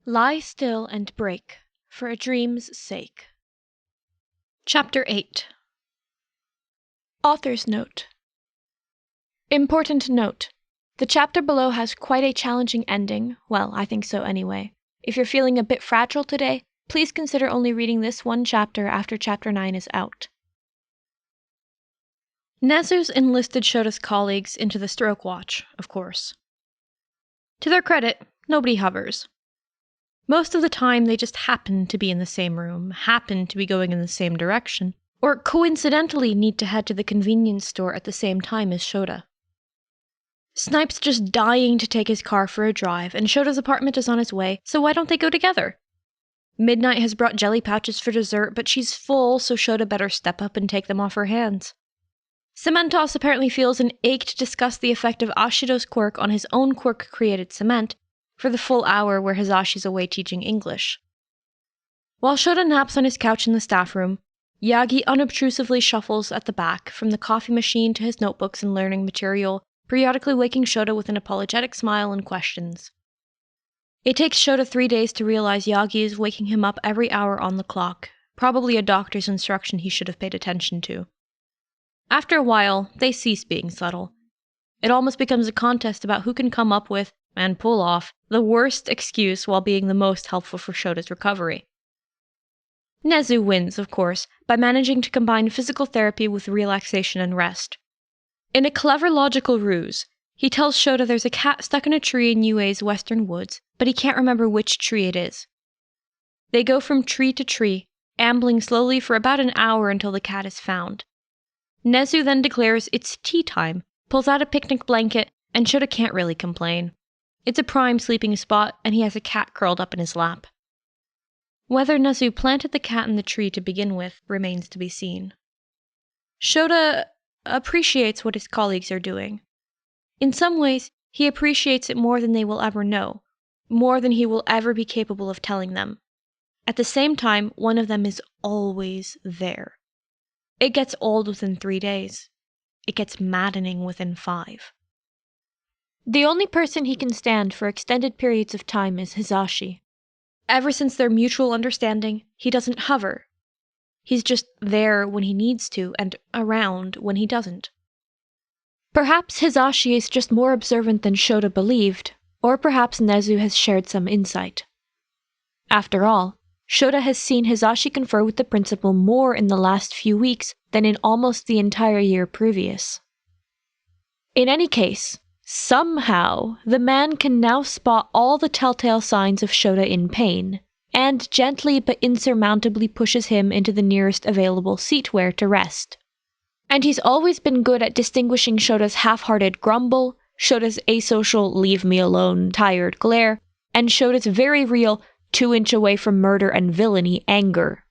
Lie still and break, for a dream's sake. Chapter 8. Author's Note. Important note. The chapter below has quite a challenging ending. Well, I think so anyway. If you're feeling a bit fragile today, please consider only reading this one chapter after Chapter 9 is out. Nezu's enlisted Shota's colleagues into the stroke watch, of course. To their credit, nobody hovers. Most of the time, they just happen to be in the same room, happen to be going in the same direction, or coincidentally need to head to the convenience store at the same time as Shota. Snipe's just dying to take his car for a drive, and Shota's apartment is on his way, so why don't they go together? Midnight has brought jelly pouches for dessert, but she's full, so Shota better step up and take them off her hands. Cementos apparently feels an ache to discuss the effect of Ashido's quirk on his own quirk-created cement, for the full hour where Hisashi's away teaching English. While Shota naps on his couch in the staff room, Yagi unobtrusively shuffles at the back, from the coffee machine to his notebooks and learning material, periodically waking Shota with an apologetic smile and questions. It takes Shota 3 days to realize Yagi is waking him up every hour on the clock, probably a doctor's instruction he should have paid attention to. After a while, they cease being subtle. It almost becomes a contest about who can come up with, and pull off, the worst excuse while being the most helpful for Shota's recovery. Nezu wins, of course, by managing to combine physical therapy with relaxation and rest. In a clever logical ruse, he tells Shota there's a cat stuck in a tree in UA's western woods, but he can't remember which tree it is. They go from tree to tree, ambling slowly for about an hour until the cat is found. Nezu then declares it's tea time, pulls out a picnic blanket, and Shota can't really complain. It's a prime sleeping spot, and he has a cat curled up in his lap. Whether Nezu planted the cat in the tree to begin with remains to be seen. Shota appreciates what his colleagues are doing. In some ways, he appreciates it more than they will ever know, more than he will ever be capable of telling them. At the same time, one of them is always there. It gets old within 3 days. It gets maddening within 5. The only person he can stand for extended periods of time is Hisashi. Ever since their mutual understanding, he doesn't hover. He's just there when he needs to, and around when he doesn't. Perhaps Hisashi is just more observant than Shota believed, or perhaps Nezu has shared some insight. After all, Shota has seen Hisashi confer with the principal more in the last few weeks than in almost the entire year previous. In any case, somehow, the man can now spot all the telltale signs of Shota in pain, and gently but insurmountably pushes him into the nearest available seatware to rest. And he's always been good at distinguishing Shota's half-hearted grumble, Shota's asocial leave-me-alone tired glare, and Shota's very real 2-inch away from murder and villainy anger.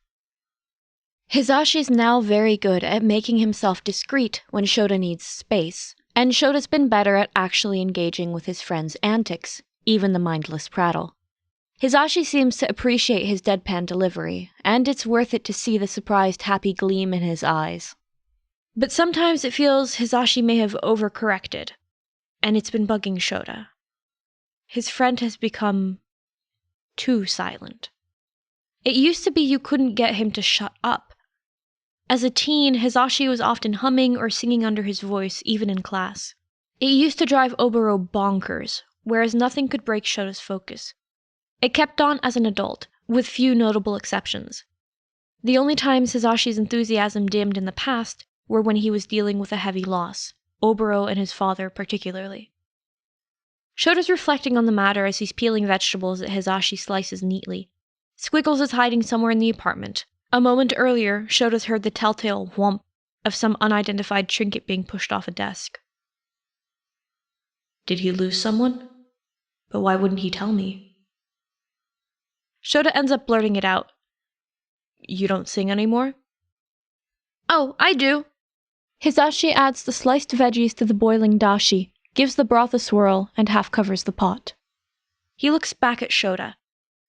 Hisashi's now very good at making himself discreet when Shota needs space, and Shota's been better at actually engaging with his friend's antics, even the mindless prattle. Hisashi seems to appreciate his deadpan delivery, and it's worth it to see the surprised happy gleam in his eyes. But sometimes it feels Hisashi may have overcorrected, and it's been bugging Shota. His friend has become too silent. It used to be you couldn't get him to shut up. As a teen, Hisashi was often humming or singing under his voice, even in class. It used to drive Oboro bonkers, whereas nothing could break Shota's focus. It kept on as an adult, with few notable exceptions. The only times Hisashi's enthusiasm dimmed in the past were when he was dealing with a heavy loss, Oboro and his father particularly. Shota's reflecting on the matter as he's peeling vegetables that Hisashi slices neatly. Squiggles is hiding somewhere in the apartment. A moment earlier, Shota's heard the telltale whomp of some unidentified trinket being pushed off a desk. Did he lose someone? But why wouldn't he tell me? Shota ends up blurting it out. You don't sing anymore? Oh, I do. Hisashi adds the sliced veggies to the boiling dashi, gives the broth a swirl, and half covers the pot. He looks back at Shota.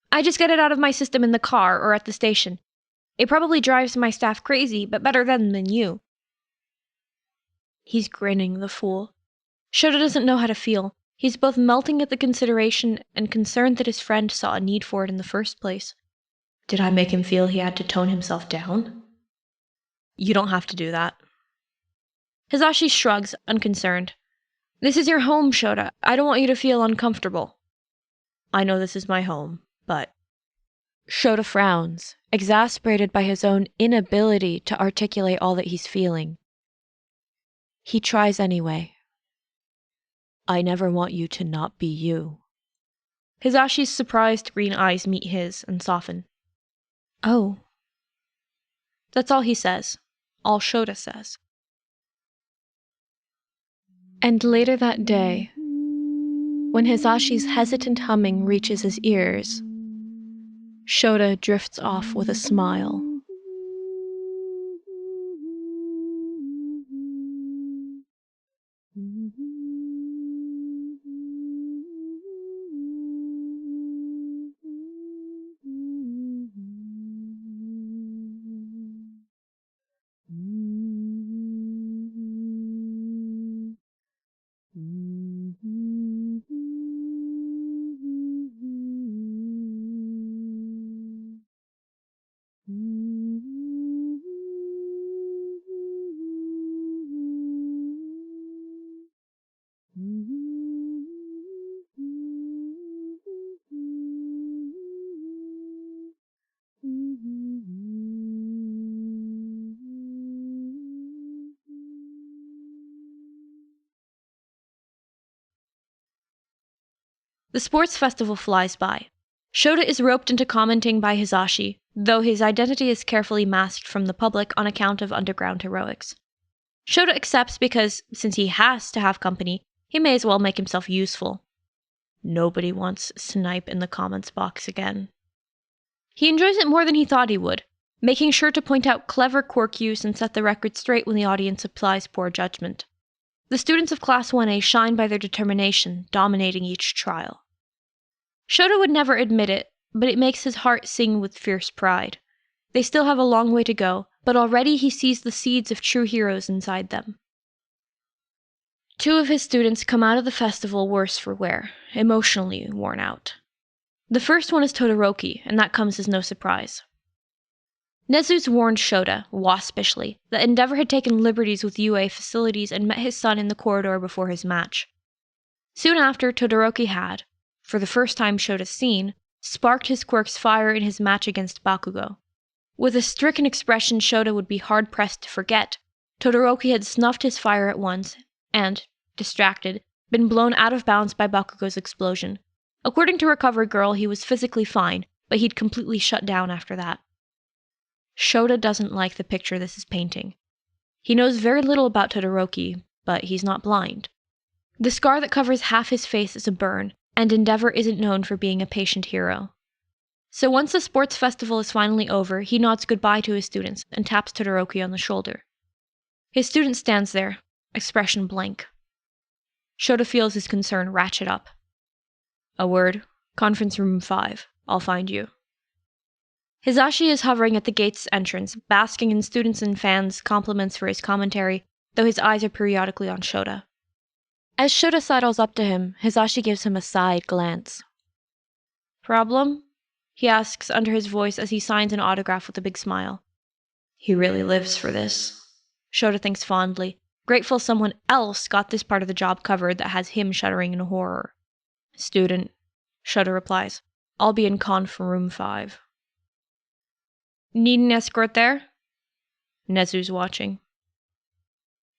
I just get it out of my system in the car or at the station. It probably drives my staff crazy, but better then than you. He's grinning, the fool. Shota doesn't know how to feel. He's both melting at the consideration and concerned that his friend saw a need for it in the first place. Did I make him feel he had to tone himself down? You don't have to do that. Hisashi shrugs, unconcerned. This is your home, Shota. I don't want you to feel uncomfortable. I know this is my home, but... Shota frowns, exasperated by his own inability to articulate all that he's feeling. He tries anyway. I never want you to not be you. Hisashi's surprised green eyes meet his and soften. Oh. That's all he says. All Shota says. And later that day, when Hisashi's hesitant humming reaches his ears, Shota drifts off with a smile. The sports festival flies by. Shota is roped into commenting by Hisashi, though his identity is carefully masked from the public on account of underground heroics. Shota accepts because, since he has to have company, he may as well make himself useful. Nobody wants Snipe in the comments box again. He enjoys it more than he thought he would, making sure to point out clever quirk use and set the record straight when the audience applies poor judgment. The students of Class 1A shine by their determination, dominating each trial. Shota would never admit it, but it makes his heart sing with fierce pride. They still have a long way to go, but already he sees the seeds of true heroes inside them. 2 of his students come out of the festival worse for wear, emotionally worn out. The first one is Todoroki, and that comes as no surprise. Nezu's warned Shota, waspishly, that Endeavor had taken liberties with UA facilities and met his son in the corridor before his match. Soon after, Todoroki had, for the first time Shota's seen, sparked his quirk's fire in his match against Bakugo. With a stricken expression Shota would be hard-pressed to forget, Todoroki had snuffed his fire at once, and, distracted, been blown out of bounds by Bakugo's explosion. According to Recovery Girl, he was physically fine, but he'd completely shut down after that. Shota doesn't like the picture this is painting. He knows very little about Todoroki, but he's not blind. The scar that covers half his face is a burn, and Endeavor isn't known for being a patient hero. So once the sports festival is finally over, he nods goodbye to his students and taps Todoroki on the shoulder. His student stands there, expression blank. Shota feels his concern ratchet up. A word, conference room 5, I'll find you. Hisashi is hovering at the gate's entrance, basking in students' and fans' compliments for his commentary, though his eyes are periodically on Shota. As Shota sidles up to him, Hisashi gives him a side glance. Problem? He asks under his voice as he signs an autograph with a big smile. He really lives for this, Shota thinks fondly, grateful someone else got this part of the job covered that has him shuddering in horror. Student, Shota replies. I'll be in conf room 5. Need an escort there? Nezu's watching.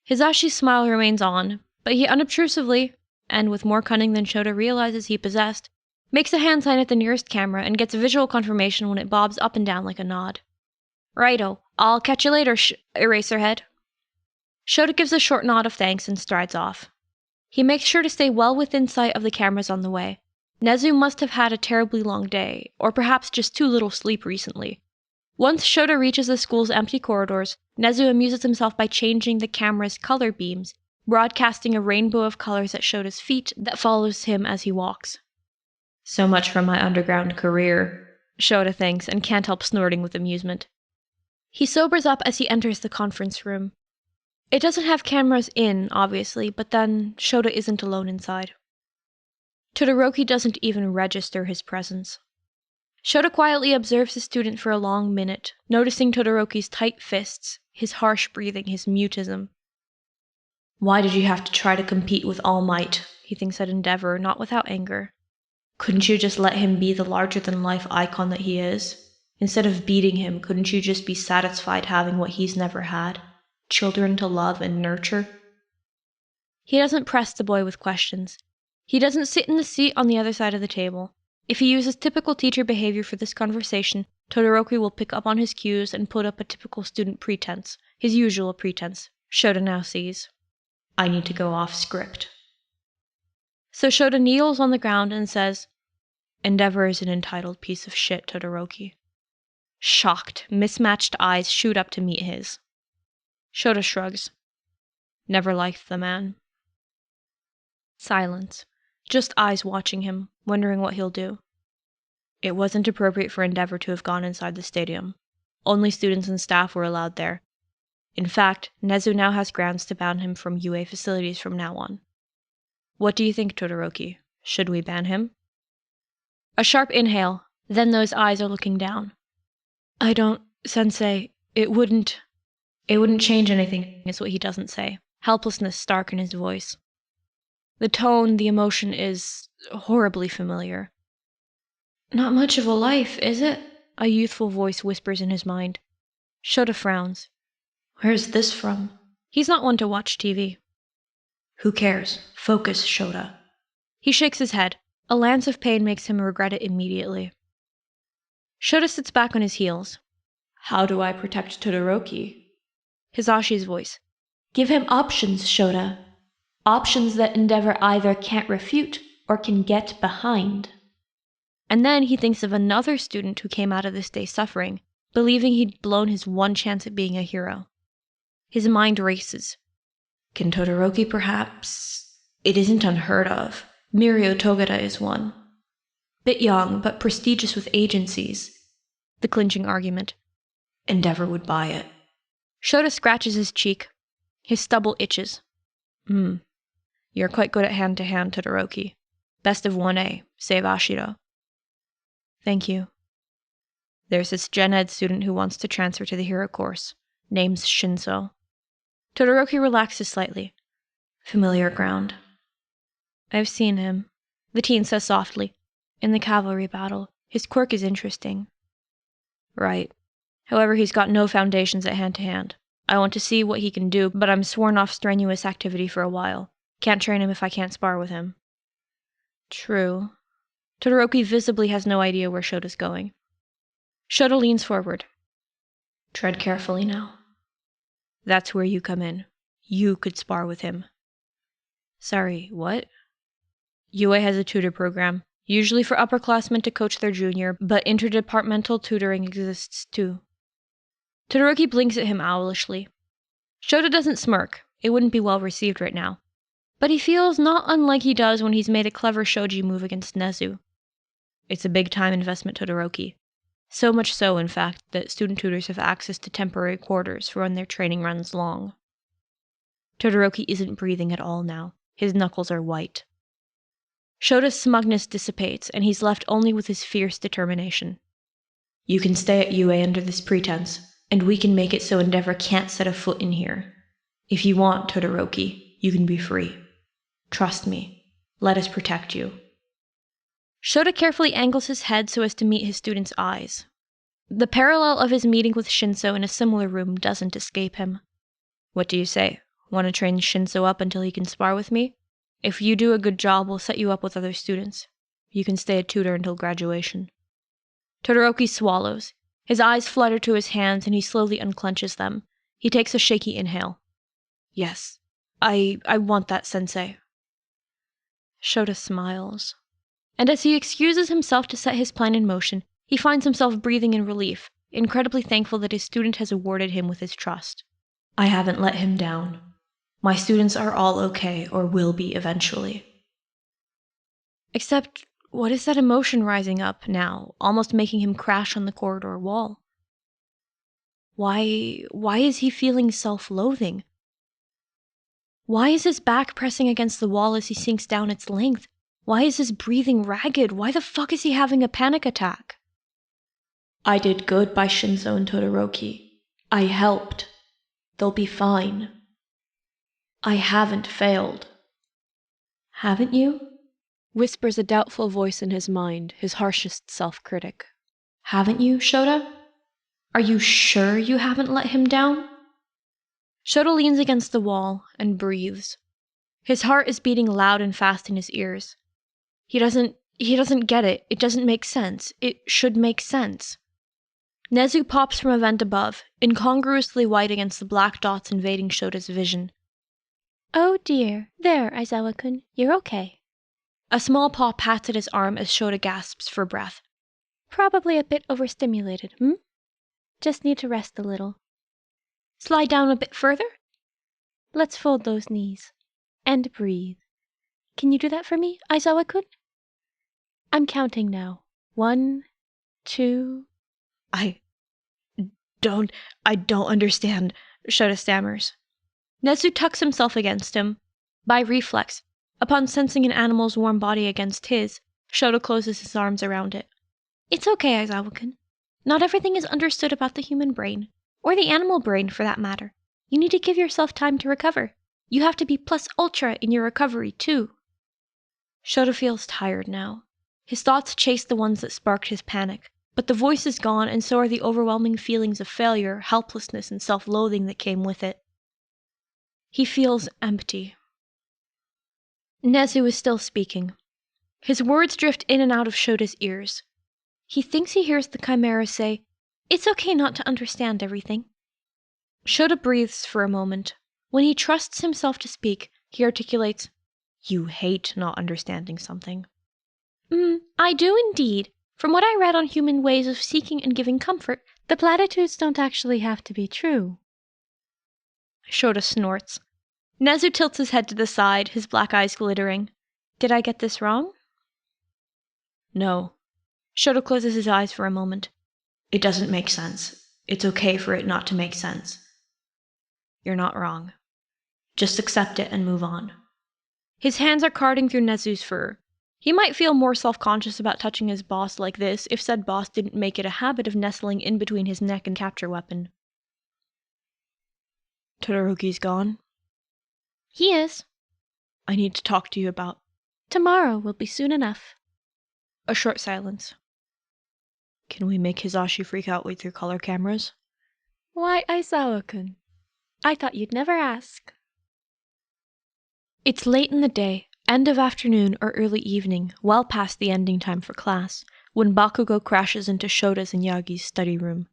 Hisashi's smile remains on, but he unobtrusively, and with more cunning than Shota realizes he possessed, makes a hand sign at the nearest camera and gets visual confirmation when it bobs up and down like a nod. Righto, I'll catch you later, Eraserhead. Shota gives a short nod of thanks and strides off. He makes sure to stay well within sight of the cameras on the way. Nezu must have had a terribly long day, or perhaps just too little sleep recently. Once Shota reaches the school's empty corridors, Nezu amuses himself by changing the camera's color beams, broadcasting a rainbow of colors at Shota's feet that follows him as he walks. So much for my underground career, Shota thinks and can't help snorting with amusement. He sobers up as he enters the conference room. It doesn't have cameras in, obviously, but then Shota isn't alone inside. Todoroki doesn't even register his presence. Shota quietly observes the student for a long minute, noticing Todoroki's tight fists, his harsh breathing, his mutism. Why did you have to try to compete with All Might? He thinks at Endeavor, not without anger. Couldn't you just let him be the larger-than-life icon that he is? Instead of beating him, couldn't you just be satisfied having what he's never had? Children to love and nurture? He doesn't press the boy with questions. He doesn't sit in the seat on the other side of the table. If he uses typical teacher behavior for this conversation, Todoroki will pick up on his cues and put up a typical student pretense, his usual pretense. Shota now sees. I need to go off script. So Shota kneels on the ground and says, Endeavor is an entitled piece of shit, Todoroki. Shocked, mismatched eyes shoot up to meet his. Shota shrugs. Never liked the man. Silence. Just eyes watching him, wondering what he'll do. It wasn't appropriate for Endeavor to have gone inside the stadium. Only students and staff were allowed there. In fact, Nezu now has grounds to ban him from UA facilities from now on. What do you think, Todoroki? Should we ban him? A sharp inhale, then those eyes are looking down. I don't, Sensei, it wouldn't change anything, is what he doesn't say. Helplessness stark in his voice. The tone, the emotion is horribly familiar. Not much of a life, is it? A youthful voice whispers in his mind. Shota frowns. Where's this from? He's not one to watch TV. Who cares? Focus, Shota. He shakes his head. A lance of pain makes him regret it immediately. Shota sits back on his heels. How do I protect Todoroki? Hisashi's voice. Give him options, Shota. Options that Endeavor either can't refute or can get behind. And then he thinks of another student who came out of this day suffering, believing he'd blown his one chance at being a hero. His mind races. Can Todoroki perhaps? It isn't unheard of. Mirio Togata is one. Bit young, but prestigious with agencies. The clinching argument. Endeavor would buy it. Shota scratches his cheek. His stubble itches. You're quite good at hand-to-hand, Todoroki. Best of 1A, save Ashiro. Thank you. There's this Gen Ed student who wants to transfer to the hero course. Name's Shinso. Todoroki relaxes slightly. Familiar ground. I've seen him, the teen says softly. In the cavalry battle. His quirk is interesting. Right. However, he's got no foundations at hand-to-hand. I want to see what he can do, but I'm sworn off strenuous activity for a while. Can't train him if I can't spar with him. True. Todoroki visibly has no idea where Shota's going. Shota leans forward. Tread carefully now. That's where you come in. You could spar with him. Sorry, what? UA has a tutor program, usually for upperclassmen to coach their junior, but interdepartmental tutoring exists too. Todoroki blinks at him owlishly. Shota doesn't smirk. It wouldn't be well received right now. But he feels not unlike he does when he's made a clever shoji move against Nezu. It's a big-time investment, Todoroki. So much so, in fact, that student tutors have access to temporary quarters for when their training runs long. Todoroki isn't breathing at all now. His knuckles are white. Shota's smugness dissipates, and he's left only with his fierce determination. You can stay at UA under this pretense, and we can make it so Endeavor can't set a foot in here. If you want, Todoroki, you can be free. Trust me. Let us protect you. Shota carefully angles his head so as to meet his student's eyes. The parallel of his meeting with Shinso in a similar room doesn't escape him. What do you say? Want to train Shinso up until he can spar with me? If you do a good job, we'll set you up with other students. You can stay a tutor until graduation. Todoroki swallows. His eyes flutter to his hands and he slowly unclenches them. He takes a shaky inhale. Yes, I want that, Sensei. Shota smiles. And as he excuses himself to set his plan in motion, he finds himself breathing in relief, incredibly thankful that his student has awarded him with his trust. I haven't let him down. My students are all okay, or will be eventually. Except, what is that emotion rising up now, almost making him crash on the corridor wall? Why is he feeling self-loathing? Why is his back pressing against the wall as he sinks down its length? Why is his breathing ragged? Why the fuck is he having a panic attack? I did good by Shinzo and Todoroki. I helped. They'll be fine. I haven't failed. Haven't you? Whispers a doubtful voice in his mind, his harshest self-critic. Haven't you, Shota? Are you sure you haven't let him down? Shota leans against the wall and breathes. His heart is beating loud and fast in his ears. He doesn't get it. It doesn't make sense. It should make sense. Nezu pops from a vent above, incongruously white against the black dots invading Shota's vision. Oh dear. There, Aizawa-kun. You're okay. A small paw pats at his arm as Shota gasps for breath. Probably a bit overstimulated, Just need to rest a little. Slide down a bit further? Let's fold those knees. And breathe. Can you do that for me, Aizawa-kun? I'm counting now. 1, 2... I don't understand, Shota stammers. Nezu tucks himself against him. By reflex, upon sensing an animal's warm body against his, Shota closes his arms around it. It's okay, Aizawa-kun. Not everything is understood about the human brain, or the animal brain for that matter. You need to give yourself time to recover. You have to be plus ultra in your recovery, too. Shota feels tired now. His thoughts chase the ones that sparked his panic, but the voice is gone and so are the overwhelming feelings of failure, helplessness, and self-loathing that came with it. He feels empty. Nezu is still speaking. His words drift in and out of Shota's ears. He thinks he hears the Chimera say, "It's okay not to understand everything." Shota breathes for a moment. When he trusts himself to speak, he articulates, "You hate not understanding something." I do indeed. From what I read on human ways of seeking and giving comfort, the platitudes don't actually have to be true. Shota snorts. Nezu tilts his head to the side, his black eyes glittering. Did I get this wrong? No. Shota closes his eyes for a moment. It doesn't make sense. It's okay for it not to make sense. You're not wrong. Just accept it and move on. His hands are carding through Nezu's fur. He might feel more self-conscious about touching his boss like this if said boss didn't make it a habit of nestling in between his neck and capture weapon. Todoroki's gone? He is. I need to talk to you about... Tomorrow will be soon enough. A short silence. Can we make Hisashi freak out with your color cameras? Why, Aizawa-kun? I thought you'd never ask. It's late in the day, end of afternoon or early evening, well past the ending time for class, when Bakugo crashes into Shota's and Yagi's study room.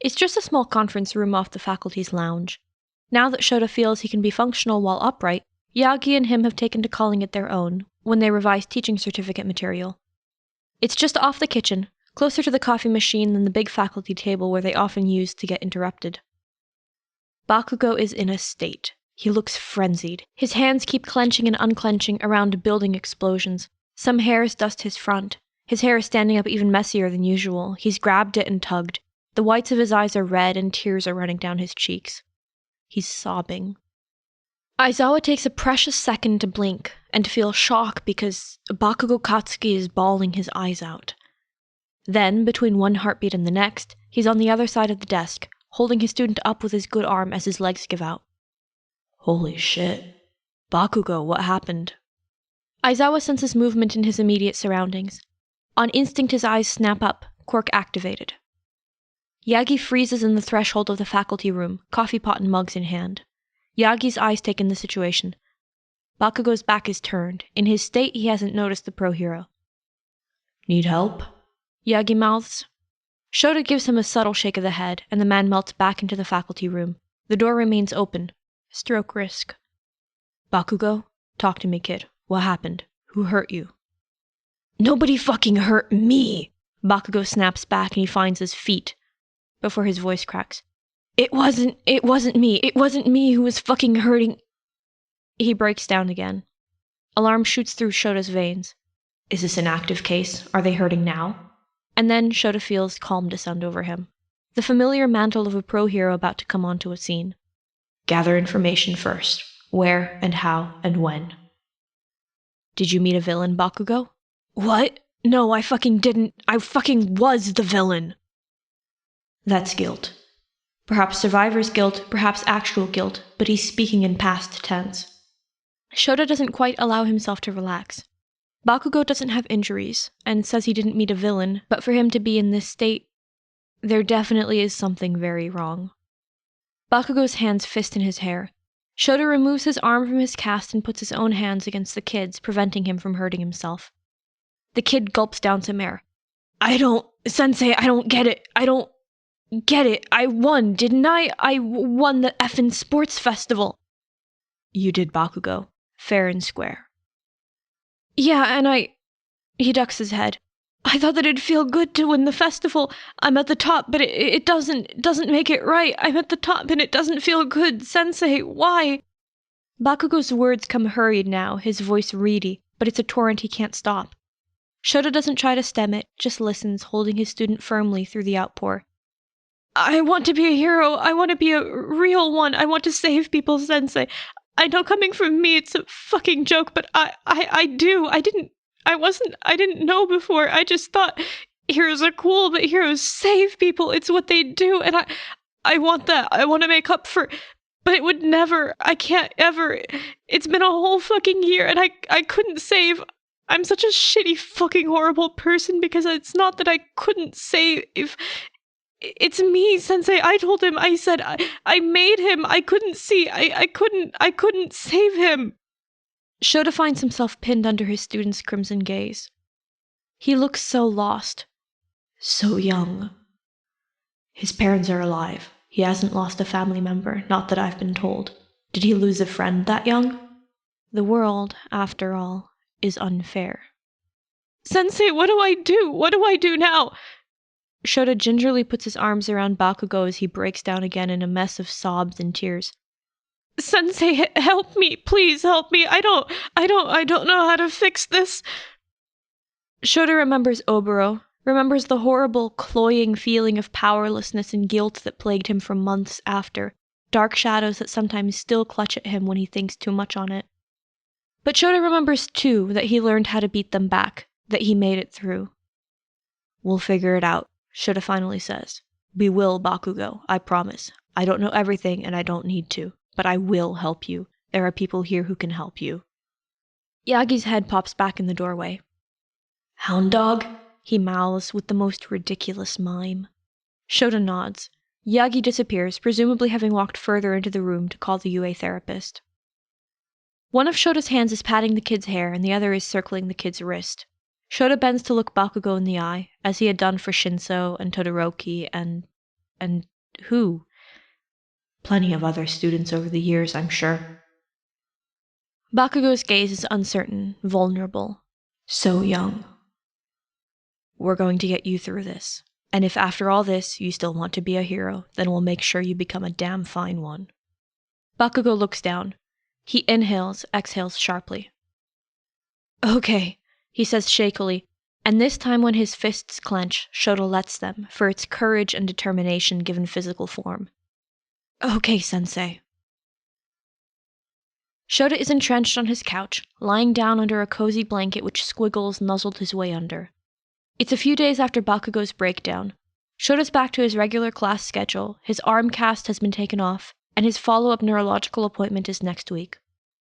It's just a small conference room off the faculty's lounge. Now that Shota feels he can be functional while upright, Yagi and him have taken to calling it their own when they revise teaching certificate material. It's just off the kitchen, closer to the coffee machine than the big faculty table where they often use to get interrupted. Bakugo is in a state. He looks frenzied. His hands keep clenching and unclenching around building explosions. Some hairs dust his front. His hair is standing up even messier than usual. He's grabbed it and tugged. The whites of his eyes are red and tears are running down his cheeks. He's sobbing. Aizawa takes a precious second to blink and to feel shock because Bakugo Katsuki is bawling his eyes out. Then, between one heartbeat and the next, he's on the other side of the desk, holding his student up with his good arm as his legs give out. Holy shit. Bakugo, what happened? Aizawa senses movement in his immediate surroundings. On instinct his eyes snap up, quirk activated. Yagi freezes in the threshold of the faculty room, coffee pot and mugs in hand. Yagi's eyes take in the situation. Bakugo's back is turned. In his state, he hasn't noticed the pro-hero. Need help? Yagi mouths. Shota gives him a subtle shake of the head, and the man melts back into the faculty room. The door remains open. Stroke risk. Bakugo, talk to me, kid. What happened? Who hurt you? Nobody fucking hurt me! Bakugo snaps back and he finds his feet, before his voice cracks. It wasn't me. It wasn't me who was fucking hurting. He breaks down again. Alarm shoots through Shota's veins. Is this an active case? Are they hurting now? And then Shota feels calm descend over him. The familiar mantle of a pro-hero about to come onto a scene. Gather information first. Where and how and when. Did you meet a villain, Bakugo? What? No, I fucking didn't. I fucking was the villain. That's guilt. Perhaps survivor's guilt, perhaps actual guilt, but he's speaking in past tense. Shota doesn't quite allow himself to relax. Bakugo doesn't have injuries, and says he didn't meet a villain, but for him to be in this state, there definitely is something very wrong. Bakugo's hands fist in his hair. Shota removes his arm from his cast and puts his own hands against the kid's, preventing him from hurting himself. The kid gulps down some air. Sensei, I don't get it. I don't get it. I won, didn't I? I won the effing sports festival. You did, Bakugo. Fair and square. Yeah, and He ducks his head. I thought that it'd feel good to win the festival. I'm at the top, but it doesn't make it right. I'm at the top and it doesn't feel good. Sensei, why? Bakugo's words come hurried now, his voice reedy, but it's a torrent he can't stop. Shota doesn't try to stem it, just listens, holding his student firmly through the outpour. I want to be a hero. I want to be a real one. I want to save people, Sensei. I know coming from me it's a fucking joke, but I do. I didn't know before. I just thought heroes are cool, but heroes save people. It's what they do, and I want that. I want to make up for, but it would never. I can't ever. It's been a whole fucking year, and I couldn't save. I'm such a shitty fucking horrible person because it's not that I couldn't save. If it's me, Sensei. I told him. I said I made him. I couldn't see. I couldn't save him. Shota finds himself pinned under his student's crimson gaze. He looks so lost. So young. His parents are alive. He hasn't lost a family member, not that I've been told. Did he lose a friend that young? The world, after all, is unfair. Sensei, what do I do? What do I do now? Shota gingerly puts his arms around Bakugo as he breaks down again in a mess of sobs and tears. Sensei, help me, please help me. I don't know how to fix this. Shota remembers Oboro, remembers the horrible, cloying feeling of powerlessness and guilt that plagued him for months after, dark shadows that sometimes still clutch at him when he thinks too much on it. But Shota remembers too that he learned how to beat them back, that he made it through. We'll figure it out, Shota finally says. We will, Bakugo, I promise. I don't know everything and I don't need to. But I will help you. There are people here who can help you. Yagi's head pops back in the doorway. Hound dog? He mouths with the most ridiculous mime. Shota nods. Yagi disappears, presumably having walked further into the room to call the UA therapist. One of Shota's hands is patting the kid's hair and the other is circling the kid's wrist. Shota bends to look Bakugo in the eye, as he had done for Shinso and Todoroki and who? Plenty of other students over the years, I'm sure. Bakugo's gaze is uncertain, vulnerable. So young. We're going to get you through this. And if after all this you still want to be a hero, then we'll make sure you become a damn fine one. Bakugo looks down. He inhales, exhales sharply. Okay, he says shakily, and this time when his fists clench, Shota lets them, for its courage and determination given physical form. Okay, Sensei. Shota is entrenched on his couch, lying down under a cozy blanket which Squiggles nuzzled his way under. It's a few days after Bakugo's breakdown. Shota's back to his regular class schedule, his arm cast has been taken off, and his follow-up neurological appointment is next week.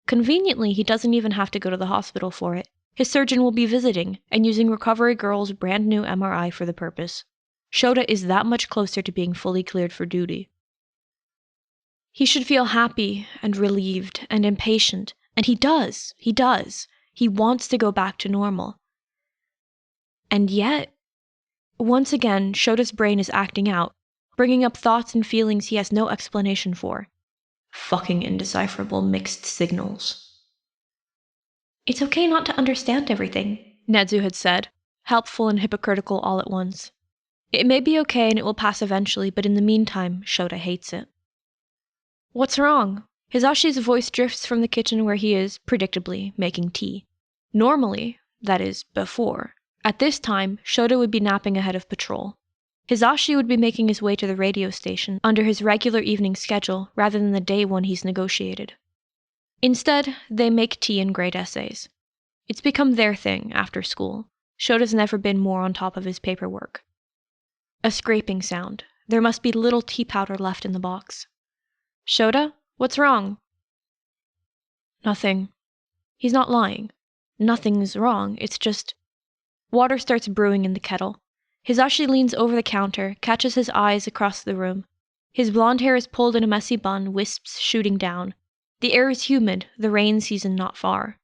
Conveniently, he doesn't even have to go to the hospital for it. His surgeon will be visiting, and using Recovery Girl's brand new MRI for the purpose. Shota is that much closer to being fully cleared for duty. He should feel happy and relieved and impatient, and he does. He wants to go back to normal. And yet, once again, Shota's brain is acting out, bringing up thoughts and feelings he has no explanation for. Fucking indecipherable mixed signals. It's okay not to understand everything, Nedzu had said, helpful and hypocritical all at once. It may be okay and it will pass eventually, but in the meantime, Shota hates it. What's wrong? Hizashi's voice drifts from the kitchen where he is, predictably, making tea. Normally, that is, before, at this time, Shota would be napping ahead of patrol. Hizashi would be making his way to the radio station under his regular evening schedule rather than the day one he's negotiated. Instead, they make tea and grade essays. It's become their thing after school. Shota's never been more on top of his paperwork. A scraping sound. There must be little tea powder left in the box. Shota, what's wrong? Nothing. He's not lying. Nothing's wrong, it's just... Water starts brewing in the kettle. Hizashi leans over the counter, catches his eyes across the room. His blonde hair is pulled in a messy bun, wisps shooting down. The air is humid, the rain season not far.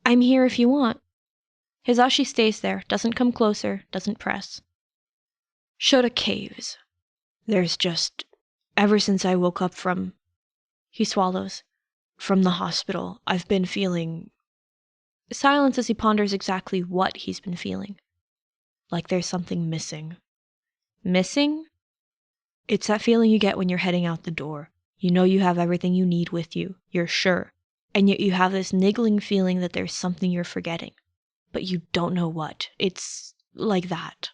I'm here if you want. Hizashi stays there, doesn't come closer, doesn't press. Shota caves. There's just... Ever since I woke up from... He swallows. From the hospital, I've been feeling... Silence as he ponders exactly what he's been feeling. Like there's something missing. Missing? It's that feeling you get when you're heading out the door. You know you have everything you need with you, you're sure, and yet you have this niggling feeling that there's something you're forgetting. But you don't know what. It's like that.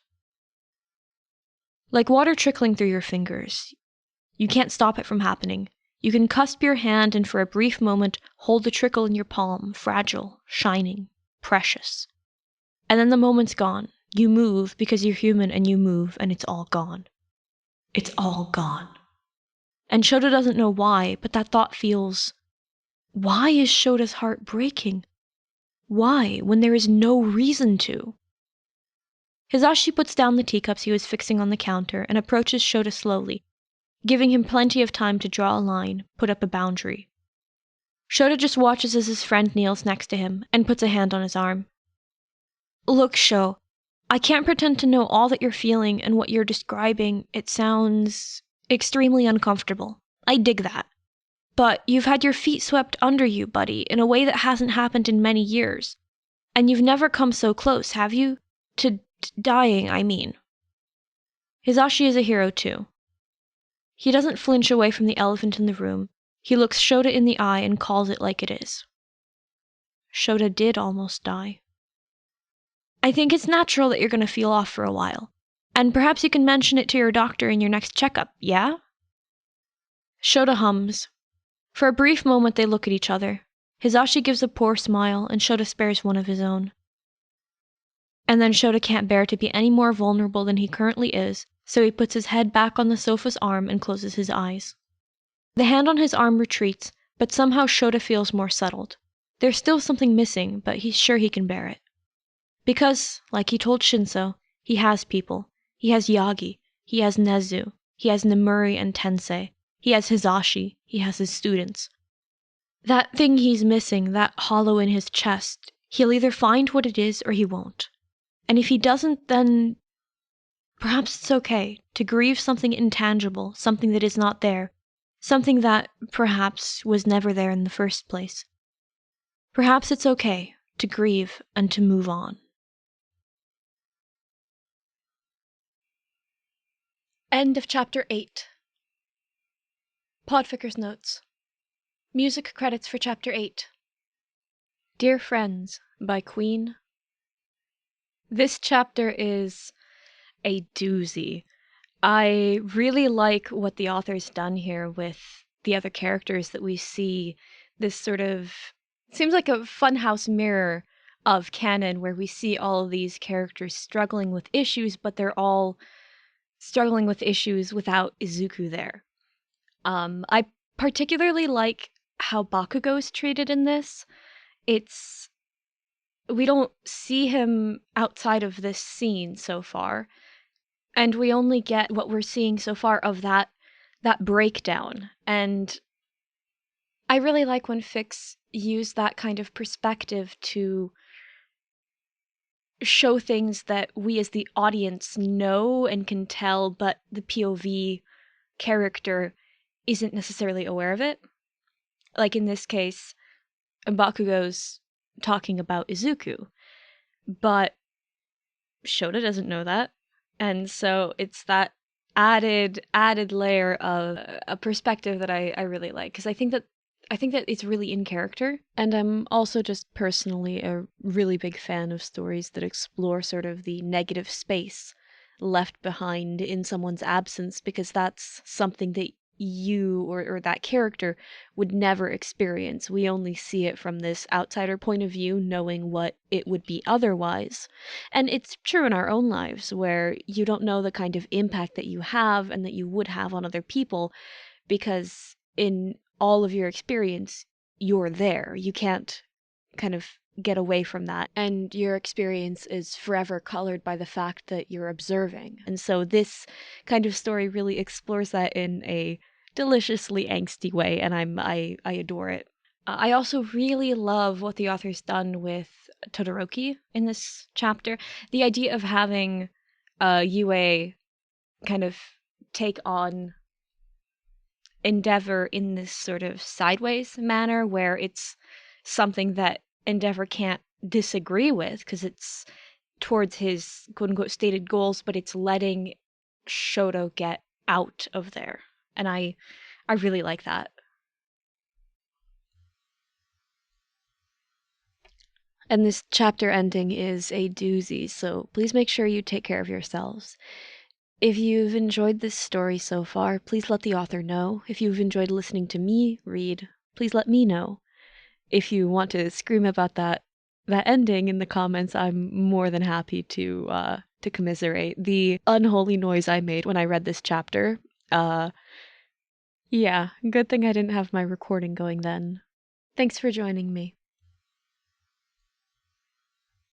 Like water trickling through your fingers. You can't stop it from happening. You can cusp your hand and for a brief moment hold the trickle in your palm, fragile, shining, precious. And then the moment's gone. You move because you're human and you move and it's all gone. It's all gone. And Shota doesn't know why, but that thought feels... Why is Shota's heart breaking? Why, when there is no reason to? Hizashi puts down the teacups he was fixing on the counter and approaches Shota slowly, giving him plenty of time to draw a line, put up a boundary. Shota just watches as his friend kneels next to him and puts a hand on his arm. Look, Sho, I can't pretend to know all that you're feeling, and what you're describing, it sounds extremely uncomfortable. I dig that. But you've had your feet swept under you, buddy, in a way that hasn't happened in many years. And you've never come so close, have you? To dying, I mean. Hizashi is a hero too. He doesn't flinch away from the elephant in the room. He looks Shota in the eye and calls it like it is. Shota did almost die. I think it's natural that you're going to feel off for a while. And perhaps you can mention it to your doctor in your next checkup, yeah? Shota hums. For a brief moment they look at each other. Hizashi gives a poor smile and Shota spares one of his own. And then Shota can't bear to be any more vulnerable than he currently is, so he puts his head back on the sofa's arm and closes his eyes. The hand on his arm retreats, but somehow Shota feels more settled. There's still something missing, but he's sure he can bear it. Because, like he told Shinso, he has people. He has Yagi, he has Nezu, he has Nemuri and Tensei, he has Hizashi, he has his students. That thing he's missing, that hollow in his chest, he'll either find what it is or he won't. And if he doesn't, then perhaps it's okay to grieve something intangible, something that is not there, something that, perhaps, was never there in the first place. Perhaps it's okay to grieve and to move on. End of Chapter 8. Podficker's Notes. Music credits for Chapter 8. Dear Friends by Queen. This chapter is a doozy. I really like what the author's done here with the other characters that we see. This sort of seems like a funhouse mirror of canon where we see all of these characters struggling with issues, but they're all struggling with issues without Izuku there. I particularly like how Bakugo is treated in this. We don't see him outside of this scene so far, and we only get what we're seeing so far of that breakdown. And I really like when fics use that kind of perspective to show things that we as the audience know and can tell, but the POV character isn't necessarily aware of it. Like in this case, Bakugo's talking about Izuku, but Shota doesn't know that. And so it's that added layer of a perspective that I really like, because I think that it's really in character. And I'm also just personally a really big fan of stories that explore sort of the negative space left behind in someone's absence, because that's something that you or that character would never experience. We only see it from this outsider point of view, knowing what it would be otherwise. And it's true in our own lives, where you don't know the kind of impact that you have and that you would have on other people, because in all of your experience, you're there. You can't kind of get away from that, and your experience is forever colored by the fact that you're observing. And so this kind of story really explores that in a deliciously angsty way, and I adore it. I also really love what the author's done with Todoroki in this chapter. The idea of having Yue kind of take on Endeavor in this sort of sideways manner, where it's something that Endeavor can't disagree with because it's towards his quote-unquote stated goals, but it's letting Shoto get out of there. And I really like that. And this chapter ending is a doozy, so please make sure you take care of yourselves. If you've enjoyed this story so far, please let the author know. If you've enjoyed listening to me read, please let me know. If you want to scream about that ending in the comments, I'm more than happy to commiserate the unholy noise I made when I read this chapter. Yeah, good thing I didn't have my recording going then. Thanks for joining me.